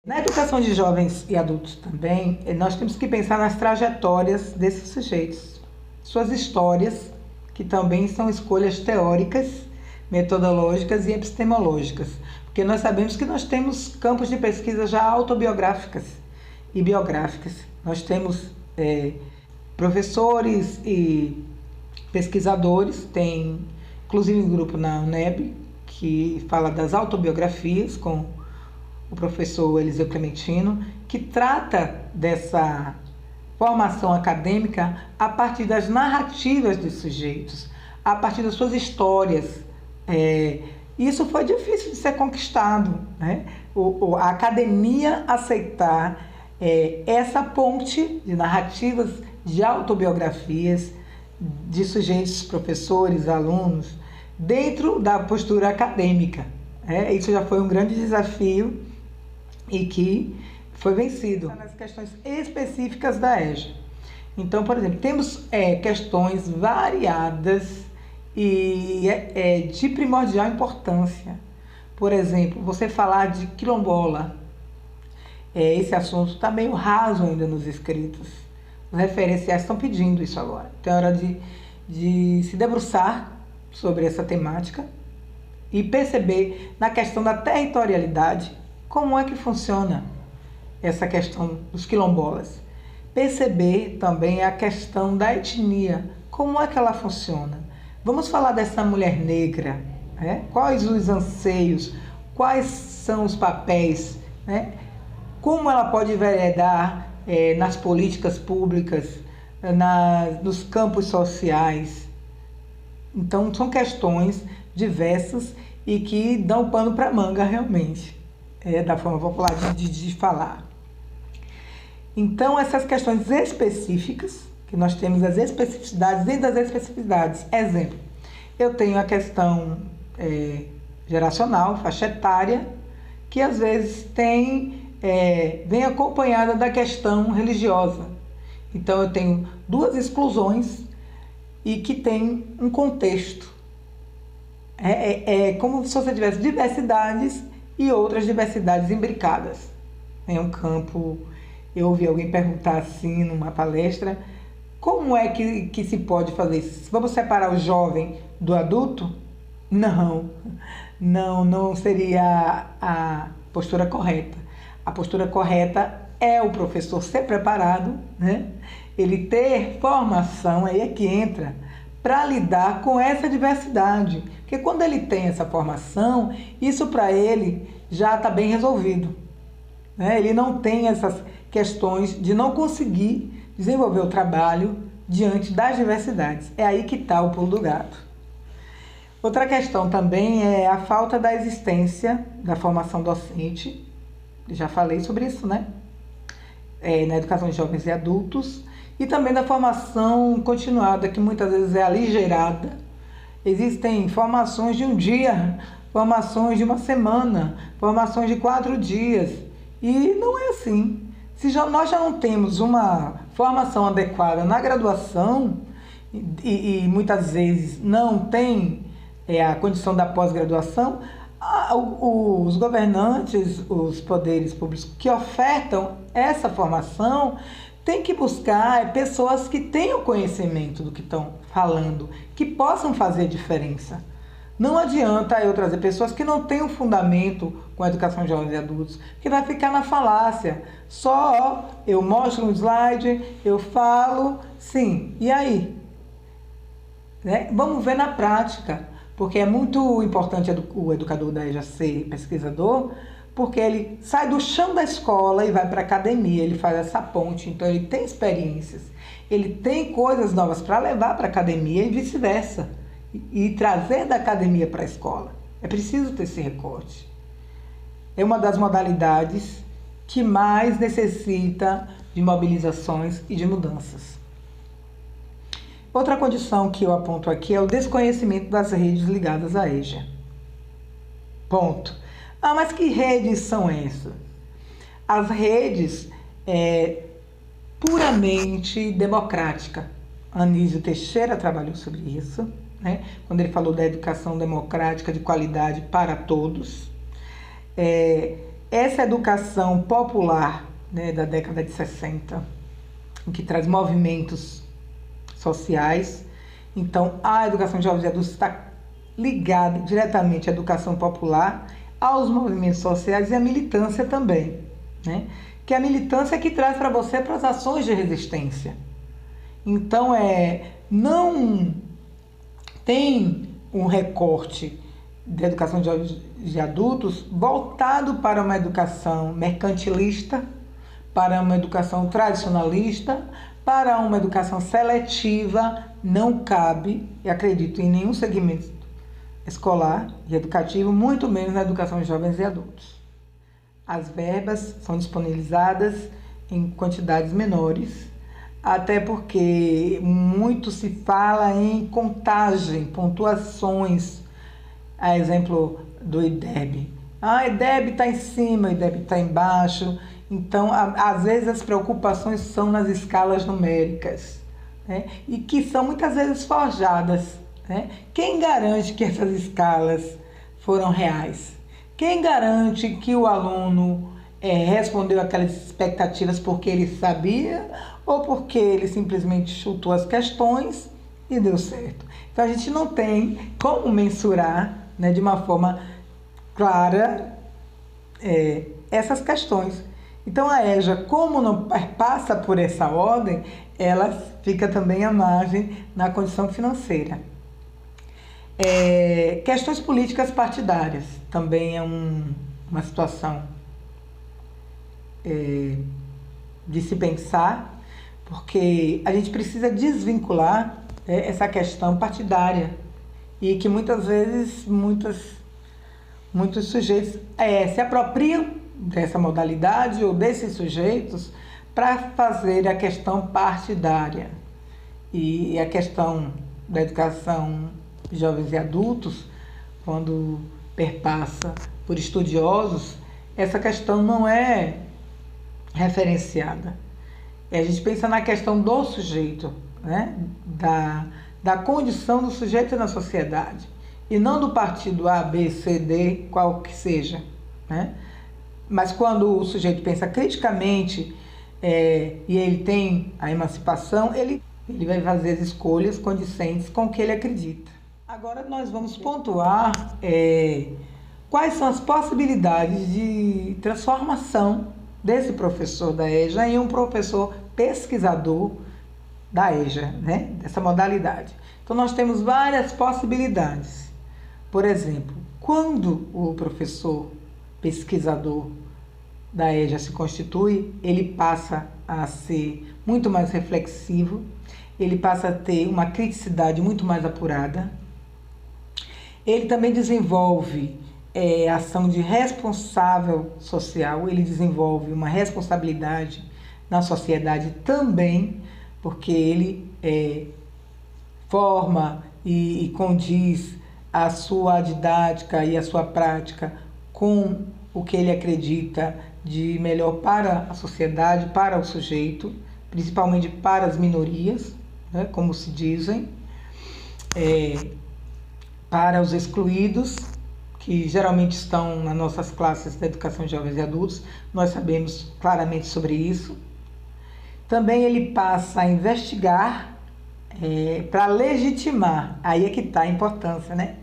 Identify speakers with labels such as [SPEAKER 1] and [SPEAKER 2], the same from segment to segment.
[SPEAKER 1] Na educação de jovens e adultos também, nós temos que pensar nas trajetórias desses sujeitos, suas histórias, que também são escolhas teóricas, metodológicas e epistemológicas, porque nós sabemos que nós temos campos de pesquisa já autobiográficas e biográficas. Nós temos professores e pesquisadores, tem inclusive um grupo na UNEB que fala das autobiografias com o professor Eliseu Clementino, que trata dessa formação acadêmica a partir das narrativas dos sujeitos, a partir das suas histórias. Isso foi difícil de ser conquistado, né? A academia aceitar essa ponte de narrativas, de autobiografias, de sujeitos, professores, alunos, dentro da postura acadêmica. Isso já foi um grande desafio e que foi vencido nas questões específicas da EJA. Então, por exemplo, temos questões variadas e de primordial importância. Por exemplo, você falar de quilombola, esse assunto está meio raso ainda nos escritos. Os referenciais estão pedindo isso agora. Então é hora de se debruçar sobre essa temática e perceber na questão da territorialidade como é que funciona essa questão dos quilombolas. Perceber também a questão da etnia, como é que ela funciona. Vamos falar dessa mulher negra, quais os anseios, quais são os papéis, como ela pode enveredar nas políticas públicas, nos campos sociais. Então, são questões diversas e que dão pano para manga realmente. Da forma popular de falar. Então, essas questões específicas, que nós temos as especificidades dentro das especificidades. Exemplo, eu tenho a questão geracional, faixa etária, que às vezes vem acompanhada da questão religiosa. Então, eu tenho duas exclusões e que tem um contexto. Como se você tivesse diversidades e outras diversidades imbricadas. É um campo. Eu ouvi alguém perguntar assim numa palestra, como é que se pode fazer isso? Vamos separar o jovem do adulto? Não seria a postura correta. A postura correta é o professor ser preparado, ele ter formação, aí é que entra, para lidar com essa diversidade. Porque quando ele tem essa formação, isso para ele já está bem resolvido. Ele não tem essas questões de não conseguir desenvolver o trabalho diante das diversidades. É aí que está o pulo do gato. Outra questão também é a falta da existência da formação docente. Já falei sobre isso, na educação de jovens e adultos. E também da formação continuada, que muitas vezes é aligerada. Existem formações de um dia, formações de uma semana, formações de 4 dias. E não é assim. Se nós já não temos uma formação adequada na graduação, e muitas vezes não tem a condição da pós-graduação, os governantes, os poderes públicos que ofertam essa formação têm que buscar pessoas que tenham conhecimento do que estão falando, que possam fazer a diferença. Não adianta eu trazer pessoas que não têm um fundamento com a educação de jovens e adultos, que vai ficar na falácia. Só eu mostro um slide, eu falo, sim, e aí? Vamos ver na prática, porque é muito importante o educador da EJA ser pesquisador, porque ele sai do chão da escola e vai para a academia, ele faz essa ponte, então ele tem experiências, ele tem coisas novas para levar para a academia e vice-versa, e trazer da academia para a escola. É preciso ter esse recorte. É uma das modalidades que mais necessita de mobilizações e de mudanças. Outra condição que eu aponto aqui é o desconhecimento das redes ligadas à EJA. Ponto. Mas que redes são essas? As redes puramente democrática. Anísio Teixeira trabalhou sobre isso, quando ele falou da educação democrática de qualidade para todos. essa educação popular, né, da década de 60, que traz movimentos sociais. Então, a educação de jovens e adultos está ligada diretamente à educação popular, aos movimentos sociais e à militância também, né? Que a militância é que traz para você para as ações de resistência. Então, não tem um recorte de educação de jovens e adultos voltado para uma educação mercantilista, para uma educação tradicionalista, para uma educação seletiva. Não cabe, e acredito, em nenhum segmento escolar e educativo, muito menos na educação de jovens e adultos. As verbas são disponibilizadas em quantidades menores, até porque muito se fala em contagem, pontuações, a exemplo do IDEB. O IDEB está em cima, o IDEB está embaixo. Então, às vezes, as preocupações são nas escalas numéricas, né? E que são muitas vezes forjadas, né? Quem garante que essas escalas foram reais? Quem garante que o aluno respondeu aquelas expectativas porque ele sabia ou porque ele simplesmente chutou as questões e deu certo? Então, a gente não tem como mensurar, né, de uma forma clara essas questões. Então, a EJA, como não passa por essa ordem, ela fica também à margem na condição financeira. Questões políticas partidárias também é uma situação de se pensar, porque a gente precisa desvincular essa questão partidária e que muitas vezes muitos sujeitos se apropriam dessa modalidade ou desses sujeitos para fazer a questão partidária. E a questão da educação de jovens e adultos, quando perpassa por estudiosos, essa questão não é referenciada. A gente pensa na questão do sujeito, né? Da condição do sujeito na sociedade, e não do partido A, B, C, D, qual que seja, né? Mas quando o sujeito pensa criticamente e ele tem a emancipação, ele vai fazer as escolhas condizentes com o que ele acredita. Agora nós vamos pontuar quais são as possibilidades de transformação desse professor da EJA em um professor pesquisador da EJA, né? Dessa modalidade. Então nós temos várias possibilidades. Por exemplo, quando o professor pesquisador da EJA se constitui, ele passa a ser muito mais reflexivo, ele passa a ter uma criticidade muito mais apurada. Ele também desenvolve ação de responsável social, ele desenvolve uma responsabilidade na sociedade também, porque ele forma e condiz a sua didática e a sua prática com o que ele acredita de melhor para a sociedade, para o sujeito, principalmente para as minorias, né, como se dizem, para os excluídos, que geralmente estão nas nossas classes da educação de jovens e adultos. Nós sabemos claramente sobre isso. Também ele passa a investigar para legitimar, aí é que está a importância, né?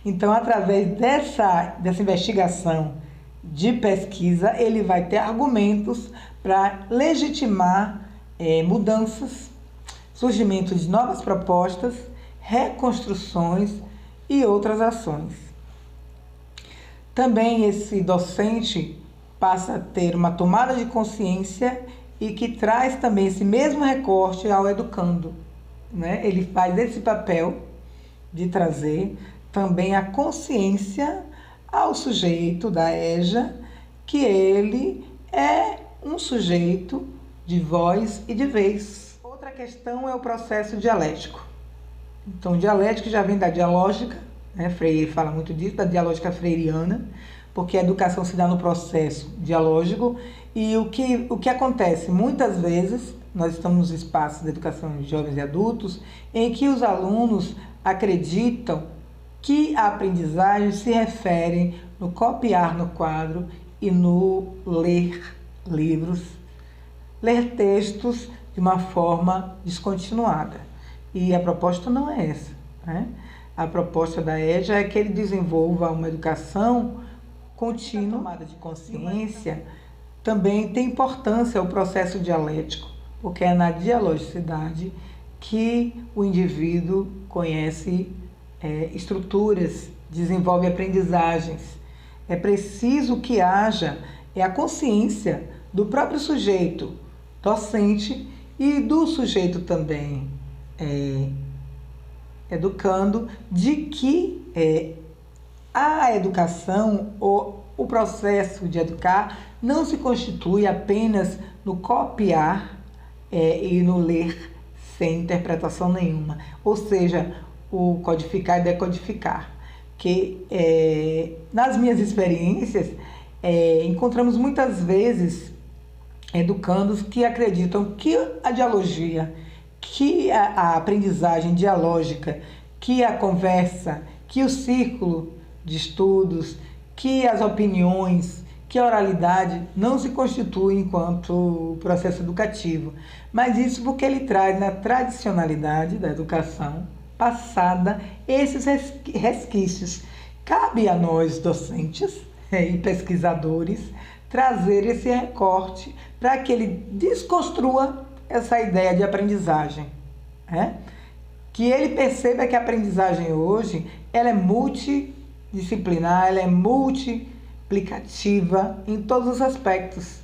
[SPEAKER 1] Então, através dessa investigação de pesquisa, ele vai ter argumentos para legitimar mudanças, surgimento de novas propostas, reconstruções e outras ações. Também esse docente passa a ter uma tomada de consciência e que traz também esse mesmo recorte ao educando, né? Ele faz esse papel de trazer também a consciência ao sujeito da EJA que ele é um sujeito de voz e de vez. Outra questão é o processo dialético. Então, o dialético já vem da dialógica, né? Freire fala muito disso, da dialógica freiriana, porque a educação se dá no processo dialógico. E o que acontece? Muitas vezes, nós estamos nos espaços de educação de jovens e adultos, em que os alunos acreditam que a aprendizagem se refere no copiar no quadro e no ler livros, ler textos de uma forma descontinuada. E a proposta não é essa, né? A proposta da EJA é que ele desenvolva uma educação contínua, tomada de consciência. Também tem importância o processo dialético, porque é na dialogicidade que o indivíduo conhece estruturas, desenvolve aprendizagens. É preciso que haja a consciência do próprio sujeito docente e do sujeito também educando, de que a educação, o processo de educar, não se constitui apenas no copiar e no ler sem interpretação nenhuma, ou seja, o codificar e decodificar. Que nas minhas experiências encontramos muitas vezes educandos que acreditam que a dialogia, que a aprendizagem dialógica, que a conversa, que o círculo de estudos, que as opiniões, que a oralidade não se constitui enquanto processo educativo. Mas isso porque ele traz na tradicionalidade da educação passada esses resquícios. Cabe a nós, docentes e pesquisadores, trazer esse recorte para que ele desconstrua essa ideia de aprendizagem, que ele perceba que a aprendizagem hoje ela é multidisciplinar, ela é multiplicativa em todos os aspectos,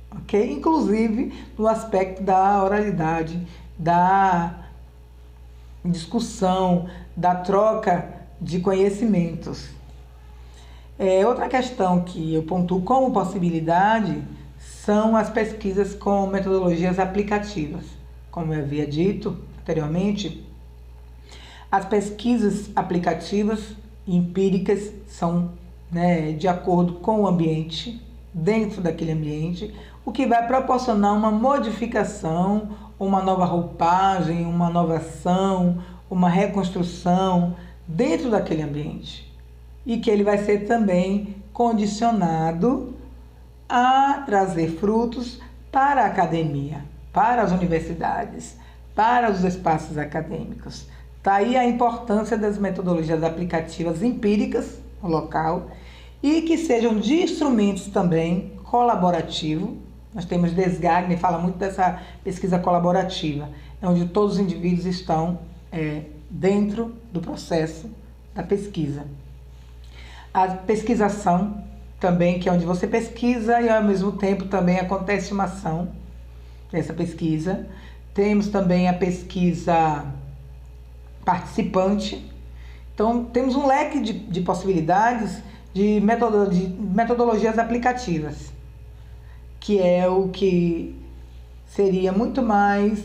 [SPEAKER 1] ok? Inclusive no aspecto da oralidade, da discussão, da troca de conhecimentos. Outra questão que eu pontuo como possibilidade são as pesquisas com metodologias aplicativas. Como eu havia dito anteriormente, as pesquisas aplicativas e empíricas são de acordo com o ambiente, dentro daquele ambiente, o que vai proporcionar uma modificação, uma nova roupagem, uma nova ação, uma reconstrução dentro daquele ambiente. E que ele vai ser também condicionado a trazer frutos para a academia, para as universidades, para os espaços acadêmicos. Daí a importância das metodologias aplicativas empíricas no local e que sejam de instrumentos também colaborativos. Nós temos Desgagne, fala muito dessa pesquisa colaborativa, onde todos os indivíduos estão dentro do processo da pesquisa. A pesquisação também, que é onde você pesquisa e ao mesmo tempo também acontece uma ação dessa pesquisa. Temos também a pesquisa participante. Então, temos um leque de possibilidades de metodologias aplicativas, que é o que seria muito mais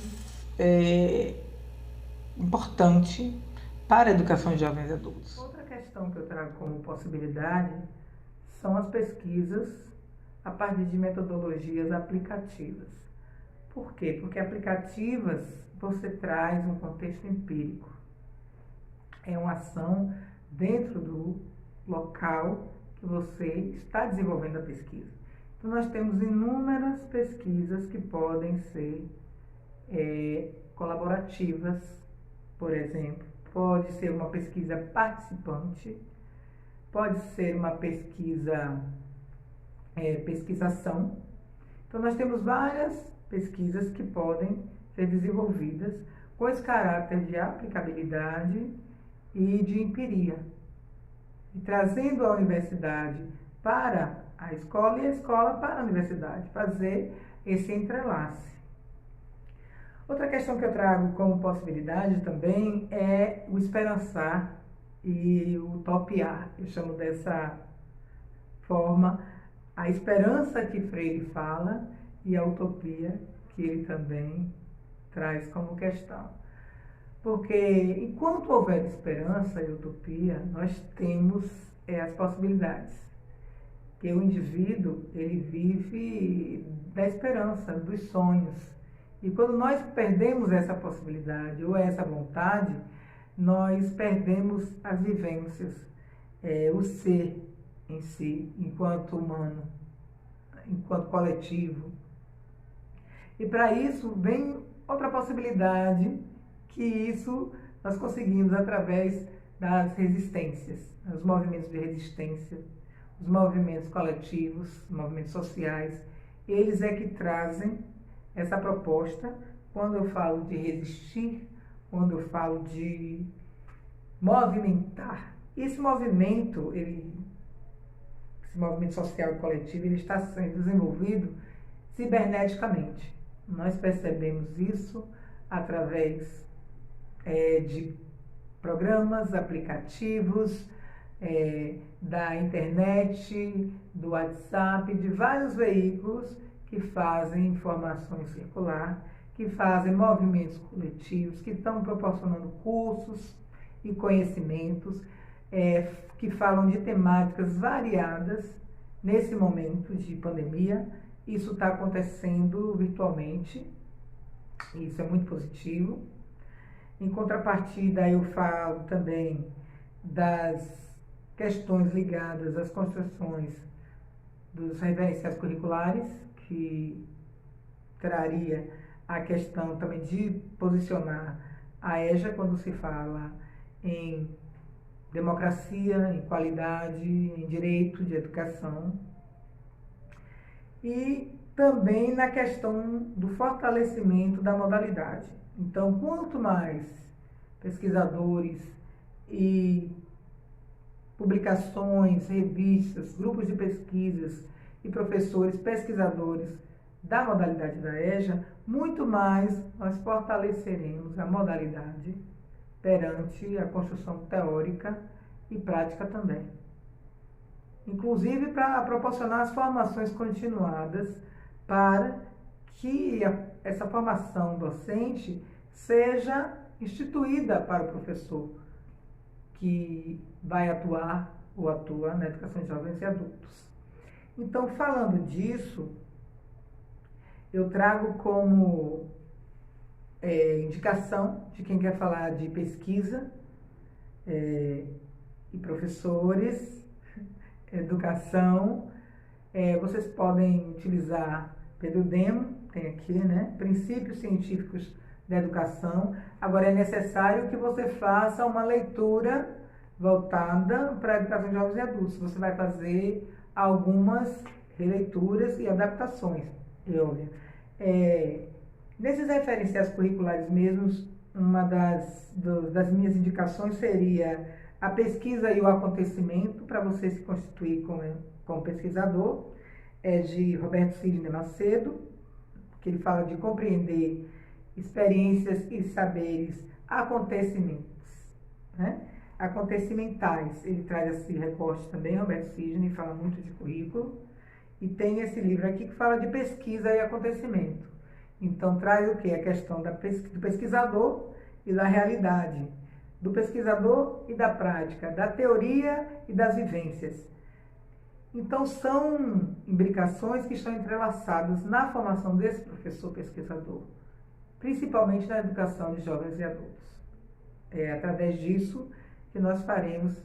[SPEAKER 1] importante para a educação de jovens adultos. Outra questão que eu trago como possibilidade são as pesquisas a partir de metodologias aplicativas. Por quê? Porque aplicativas você traz um contexto empírico. É uma ação dentro do local que você está desenvolvendo a pesquisa. Então, nós temos inúmeras pesquisas que podem ser colaborativas, por exemplo. Pode ser uma pesquisa participante, pode ser uma pesquisação. Então, nós temos várias pesquisas que podem ser desenvolvidas com esse caráter de aplicabilidade e de empiria, e trazendo a universidade para a escola e a escola para a universidade, fazer esse entrelace. Outra questão que eu trago como possibilidade também é o esperançar e o utopiar. Eu chamo dessa forma a esperança que Freire fala e a utopia que ele também traz como questão. Porque enquanto houver esperança e utopia, nós temos as possibilidades. Que o indivíduo, ele vive da esperança, dos sonhos. E quando nós perdemos essa possibilidade ou essa vontade, nós perdemos as vivências, o ser. em si, enquanto humano, enquanto coletivo. E para isso vem outra possibilidade, que isso nós conseguimos através das resistências, os movimentos de resistência, os movimentos coletivos, os movimentos sociais. Eles é que trazem essa proposta. Quando eu falo de resistir, quando eu falo de movimentar, esse movimento social e coletivo, ele está sendo desenvolvido ciberneticamente. Nós percebemos isso através de programas, aplicativos, da internet, do WhatsApp, de vários veículos que fazem informações circular, que fazem movimentos coletivos, que estão proporcionando cursos e conhecimentos, que falam de temáticas variadas nesse momento de pandemia. Isso está acontecendo virtualmente, isso é muito positivo. Em contrapartida, eu falo também das questões ligadas às construções dos referenciais curriculares, que traria a questão também de posicionar a EJA quando se fala em democracia, em qualidade, em direito de educação. E também na questão do fortalecimento da modalidade. Então, quanto mais pesquisadores e publicações, revistas, grupos de pesquisas e professores, pesquisadores da modalidade da EJA, muito mais nós fortaleceremos a modalidade perante a construção teórica e prática também. Inclusive para proporcionar as formações continuadas para que essa formação docente seja instituída para o professor que vai atuar ou atua na educação de jovens e adultos. Então, falando disso, eu trago como indicação de quem quer falar de pesquisa e professores, educação, vocês podem utilizar Pedro Demo, tem aqui, né? Princípios Científicos da Educação. Agora, é necessário que você faça uma leitura voltada para a educação de jovens e adultos. Você vai fazer algumas releituras e adaptações, é óbvio. Nesses referenciais curriculares mesmos, uma das minhas indicações seria a pesquisa e o acontecimento, para você se constituir como pesquisador, de Roberto Sidney Macedo, que ele fala de compreender experiências e saberes acontecimentos, né? Acontecimentais. Ele traz esse recorte também, Roberto Sidney, fala muito de currículo, e tem esse livro aqui que fala de pesquisa e acontecimento. Então, traz o quê? A questão do pesquisador e da realidade, do pesquisador e da prática, da teoria e das vivências. Então, são imbricações que estão entrelaçadas na formação desse professor pesquisador, principalmente na educação de jovens e adultos. É através disso que nós faremos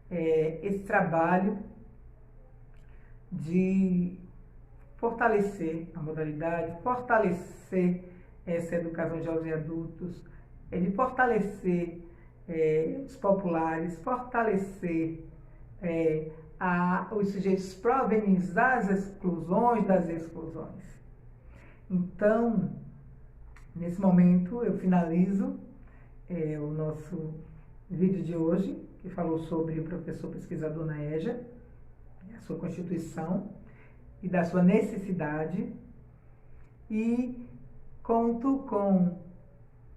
[SPEAKER 1] esse trabalho de fortalecer a modalidade, fortalecer essa educação de jovens e adultos, de fortalecer os populares, fortalecer os sujeitos provenientes das exclusões, Então, nesse momento, eu finalizo o nosso vídeo de hoje, que falou sobre o professor pesquisador na EJA, a sua constituição e da sua necessidade, e conto com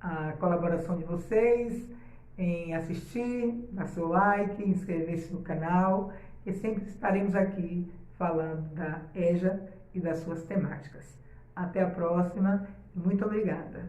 [SPEAKER 1] a colaboração de vocês em assistir, dar seu like, inscrever-se no canal, e sempre estaremos aqui falando da EJA e das suas temáticas. Até a próxima e muito obrigada!